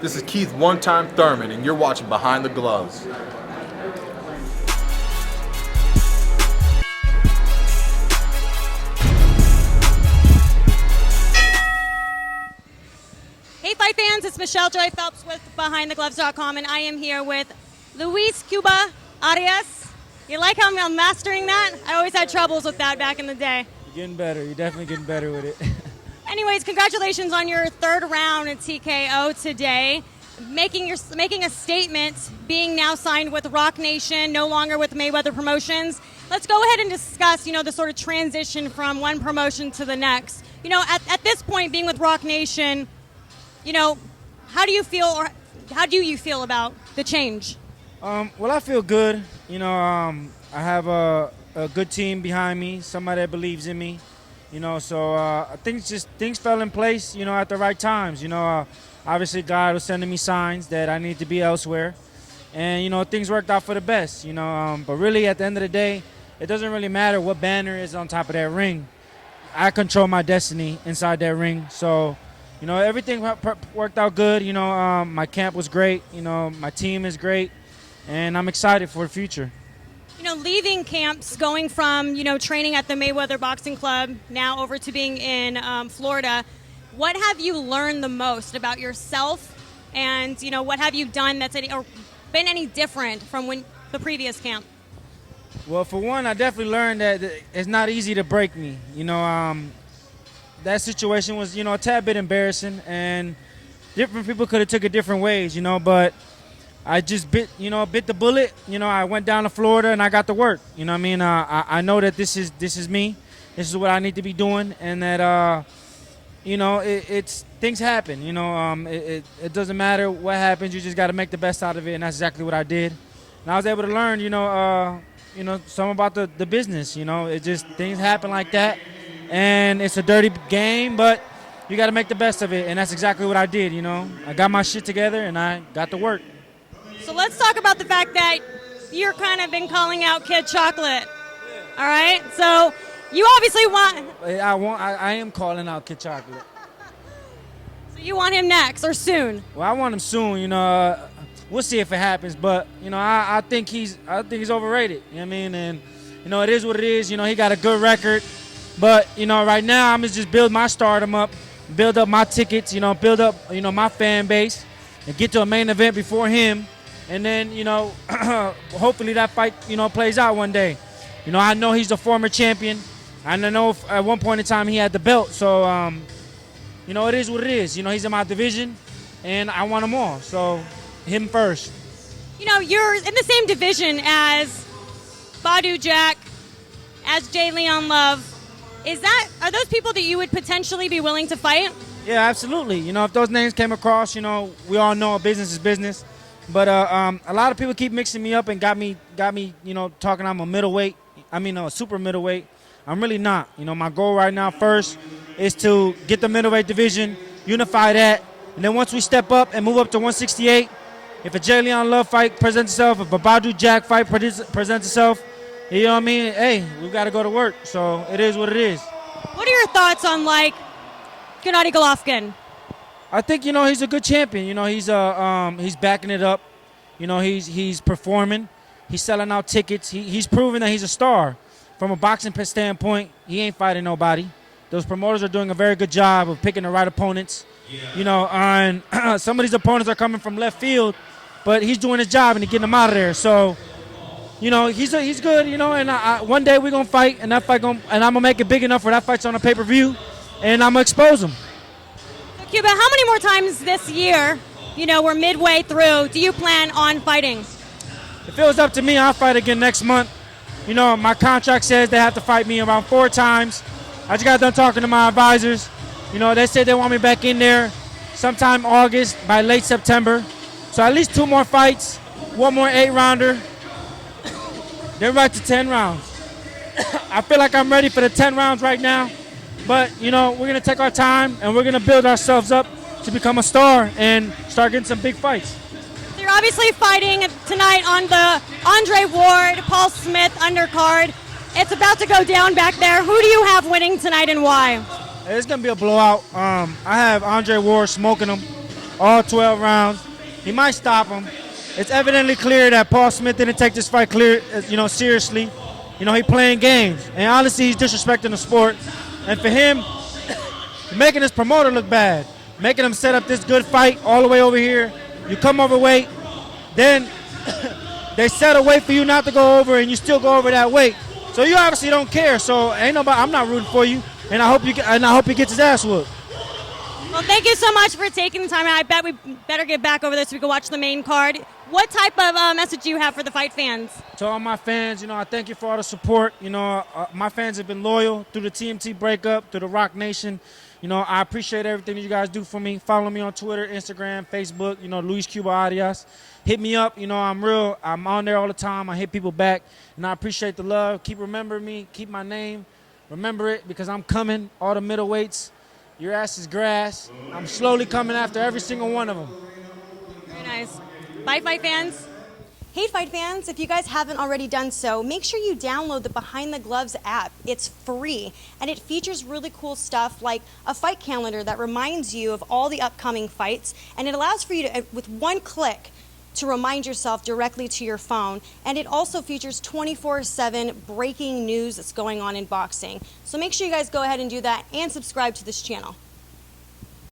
This is Keith One Time Thurman, and you're watching Behind the Gloves. Hey fight fans, it's Michelle Joy Phelps with BehindTheGloves.com, and I am here with Luis Cuba Arias. You like how I'm mastering that? I always had troubles with that back in the day. You're getting better. You're definitely getting better with it. Anyways, congratulations on your third round at TKO today. Making a statement, being now signed with Roc Nation, no longer with Mayweather Promotions. Let's go ahead and discuss, the sort of transition from one promotion to the next. At this point, being with Roc Nation, how do you feel about the change? Well, I feel good. I have a good team behind me, somebody that believes in me. So I think things fell in place, at the right times. Obviously God was sending me signs that I need to be elsewhere. And, things worked out for the best, But really, at the end of the day, it doesn't really matter what banner is on top of that ring. I control my destiny inside that ring. So, everything worked out good. My camp was great. My team is great. And I'm excited for the future. Leaving camps, going from, training at the Mayweather Boxing Club, now over to being in Florida, what have you learned the most about yourself? And, what have you done that's been any different from the previous camp? Well, for one, I definitely learned that it's not easy to break me. That situation was, a tad bit embarrassing, and different people could have took it different ways, but I just bit the bullet. I went down to Florida and I got to work. I know that this is me. This is what I need to be doing, and that it's things happen. It doesn't matter what happens. You just got to make the best out of it, and that's exactly what I did. And I was able to learn, some about the business. It just things happen like that, and it's a dirty game, but you got to make the best of it, and that's exactly what I did. I got my shit together and I got to work. So let's talk about the fact that you're kind of been calling out Kid Chocolate. All right? So you obviously want... I am calling out Kid Chocolate. So you want him next or soon? Well, I want him soon. We'll see if it happens. But, I think he's overrated. And, it is what it is. He got a good record. But, right now I'm going to just build my stardom up, build up my tickets, build up, my fan base, and get to a main event before him. And then, hopefully that fight, plays out one day. I know he's a former champion. I know at one point in time he had the belt. So, it is what it is. He's in my division, and I want him all. So, him first. You're in the same division as Badu Jack, as J. Leon Love. Are those people that you would potentially be willing to fight? Yeah, absolutely. If those names came across, we all know business is business. But a lot of people keep mixing me up and got me, talking I'm a middleweight. A super middleweight. I'm really not. My goal right now first is to get the middleweight division, unify that, and then once we step up and move up to 168, if a J. Leon Love fight presents itself, if a Badu Jack fight presents itself, hey, we've got to go to work. So it is what it is. What are your thoughts on, Gennady Golovkin? I think he's a good champion. He's backing it up. He's performing. He's selling out tickets. He's proven that he's a star. From a boxing standpoint, he ain't fighting nobody. Those promoters are doing a very good job of picking the right opponents. And some of these opponents are coming from left field, but he's doing his job and he's getting them out of there. So, he's good. And one day we're gonna fight, and and I'm gonna make it big enough where that fight's on a pay-per-view, and I'm gonna expose him. Cuba, how many more times this year, we're midway through, do you plan on fighting? If it was up to me, I'll fight again next month. My contract says they have to fight me around 4 times. I just got done talking to my advisors. They said they want me back in there sometime August, by late September. So at least 2 more fights, 1 more 8-rounder, then right to 10 rounds. I feel like I'm ready for the 10 rounds right now. But, we're going to take our time, and we're going to build ourselves up to become a star and start getting some big fights. You're obviously fighting tonight on the Andre Ward, Paul Smith undercard. It's about to go down back there. Who do you have winning tonight and why? It's going to be a blowout. I have Andre Ward smoking him. all 12 rounds. He might stop him. It's evidently clear that Paul Smith didn't take this fight seriously. He playing games. And honestly, he's disrespecting the sport. And for him, making his promoter look bad, making him set up this good fight all the way over here. You come overweight, then they set a weight for you not to go over, and you still go over that weight. So you obviously don't care. So I'm not rooting for you, and I hope he gets his ass whooped. Well, thank you so much for taking the time. I bet we better get back over this so we can watch the main card. What type of message do you have for the fight fans? To all my fans, I thank you for all the support. My fans have been loyal through the TMT breakup, through the Roc Nation. I appreciate everything that you guys do for me. Follow me on Twitter, Instagram, Facebook, Luis Cuba Arias. Hit me up, I'm on there all the time. I hit people back, and I appreciate the love. Keep remembering me, keep my name. Remember it, because I'm coming, all the middleweights. Your ass is grass. I'm slowly coming after every single one of them. Very nice. Bye, fight fans. Hey, fight fans, if you guys haven't already done so, make sure you download the Behind the Gloves app. It's free, and it features really cool stuff like a fight calendar that reminds you of all the upcoming fights, and it allows for you to, with one click, to remind yourself directly to your phone. And it also features 24/7 breaking news that's going on in boxing. So make sure you guys go ahead and do that and subscribe to this channel.